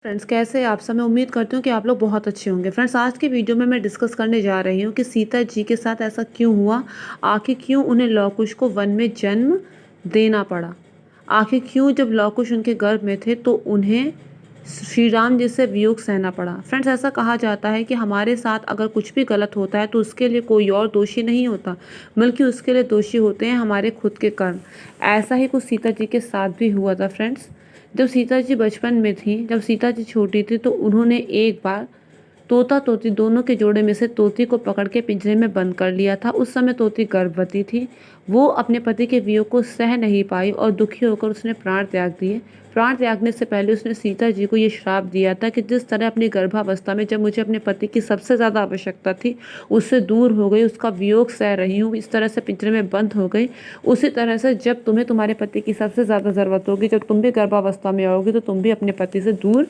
Friends, कैसे हैं आप सब। मैं उम्मीद करती हूँ कि आप लोग बहुत अच्छे होंगे। फ्रेंड्स, आज की वीडियो में मैं डिस्कस करने जा रही हूँ कि सीता जी के साथ ऐसा क्यों हुआ। आखिर क्यों उन्हें लव कुश को वन में जन्म देना पड़ा। आखिर क्यों जब लव कुश उनके गर्भ में थे तो उन्हें श्री राम जी से वियोग सहना पड़ा। फ्रेंड्स, ऐसा कहा जाता है कि हमारे साथ अगर कुछ भी गलत होता है तो उसके लिए कोई और दोषी नहीं होता, बल्कि उसके लिए दोषी होते हैं हमारे खुद के कर्म। ऐसा ही कुछ सीता जी के साथ भी हुआ था। फ्रेंड्स, जब सीता जी बचपन में थी, जब सीता जी छोटी थी, तो उन्होंने एक बार तोता तोती दोनों के जोड़े में से तोती को पकड़ के पिंजरे में बंद कर लिया था। उस समय तोती गर्भवती थी। वो अपने पति के वियोग को सह नहीं पाई और दुखी होकर उसने प्राण त्याग दिए। प्राण त्यागने से पहले उसने सीता जी को ये श्राप दिया था कि जिस तरह अपनी गर्भावस्था में जब मुझे अपने पति की सबसे ज़्यादा आवश्यकता थी उससे दूर हो गई, उसका वियोग सह रही हूँ, इस तरह से पिंजरे में बंद हो गई, उसी तरह से जब तुम्हें तुम्हारे पति की सबसे ज़्यादा ज़रूरत होगी, जब तुम भी गर्भावस्था में आओगी, तो तुम भी अपने पति से दूर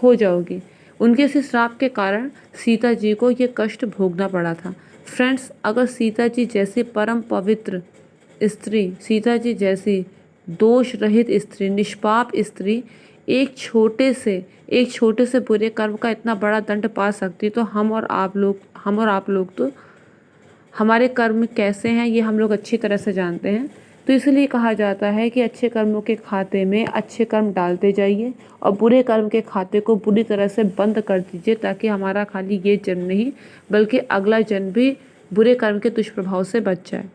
हो जाओगी। उनके इस श्राप के कारण सीता जी को ये कष्ट भोगना पड़ा था। फ्रेंड्स, अगर सीता जी जैसी परम पवित्र स्त्री, सीता जी जैसी दोष रहित स्त्री, निष्पाप स्त्री एक छोटे से बुरे कर्म का इतना बड़ा दंड पा सकती, तो हम और आप लोग तो हमारे कर्म कैसे हैं ये हम लोग अच्छी तरह से जानते हैं। तो इसलिए कहा जाता है कि अच्छे कर्मों के खाते में अच्छे कर्म डालते जाइए और बुरे कर्म के खाते को बुरी तरह से बंद कर दीजिए, ताकि हमारा खाली ये जन्म नहीं बल्कि अगला जन्म भी बुरे कर्म के दुष्प्रभाव से बच जाए।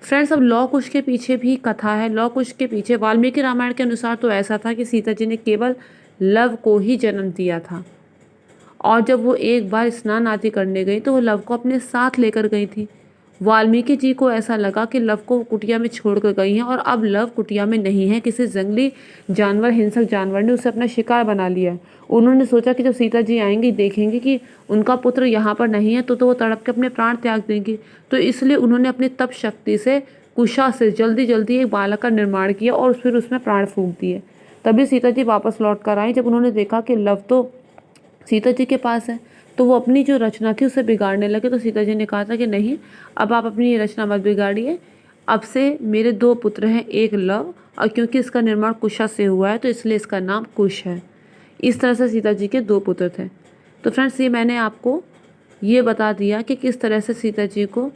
फ्रेंड्स, अब लौ कुश के पीछे भी कथा है। लौ कुश के पीछे वाल्मीकि रामायण के अनुसार तो ऐसा था कि सीता जी ने केवल लव को ही जन्म दिया था, और जब वो एक बार स्नान आदि करने गई तो वो लव को अपने साथ लेकर गई थी। वाल्मीकि जी को ऐसा लगा कि लव को कुटिया में छोड़कर गई हैं और अब लव कुटिया में नहीं है, किसी जंगली जानवर, हिंसक जानवर ने उसे अपना शिकार बना लिया है। उन्होंने सोचा कि जब सीता जी आएंगी, देखेंगी कि उनका पुत्र यहाँ पर नहीं है, तो वो तड़प के अपने प्राण त्याग देंगी। तो इसलिए उन्होंने अपनी तप शक्ति से कुशा से जल्दी जल्दी एक बालक का निर्माण किया और फिर उसमें प्राण फूंक दिए। तभी सीता जी वापस लौट कर आई। जब उन्होंने देखा कि लव तो सीता जी के पास है, तो वो अपनी जो रचना थी उसे बिगाड़ने लगे। तो सीता जी ने कहा था कि नहीं, अब आप अपनी ये रचना मत बिगाड़िए। अब से मेरे दो पुत्र हैं, एक लव, और क्योंकि इसका निर्माण कुशा से हुआ है तो इसलिए इसका नाम कुश है। इस तरह से सीता जी के दो पुत्र थे। तो फ्रेंड्स, ये मैंने आपको ये बता दिया कि किस तरह से सीता जी को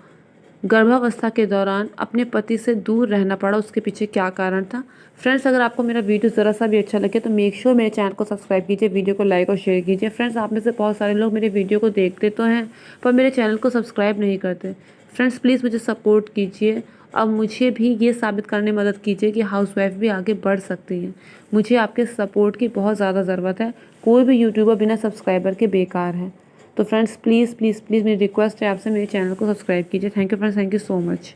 गर्भावस्था के दौरान अपने पति से दूर रहना पड़ा, उसके पीछे क्या कारण था। फ्रेंड्स, अगर आपको मेरा वीडियो ज़रा सा भी अच्छा लगे तो मेक श्योर मेरे चैनल को सब्सक्राइब कीजिए, वीडियो को लाइक और शेयर कीजिए। फ्रेंड्स, आप में से बहुत सारे लोग मेरे वीडियो को देखते तो हैं पर मेरे चैनल को सब्सक्राइब नहीं करते। फ्रेंड्स, प्लीज़ मुझे सपोर्ट कीजिए। अब मुझे भी ये साबित करने में मदद कीजिए कि हाउसवाइफ भी आगे बढ़ सकती हैं। मुझे आपके सपोर्ट की बहुत ज़्यादा ज़रूरत है। कोई भी यूट्यूबर बिना सब्सक्राइबर के बेकार है। तो फ्रेंड्स, प्लीज़ प्लीज़ प्लीज़ मेरी रिक्वेस्ट है आपसे, मेरे चैनल को सब्सक्राइब कीजिए। Thank you friends, thank you so much.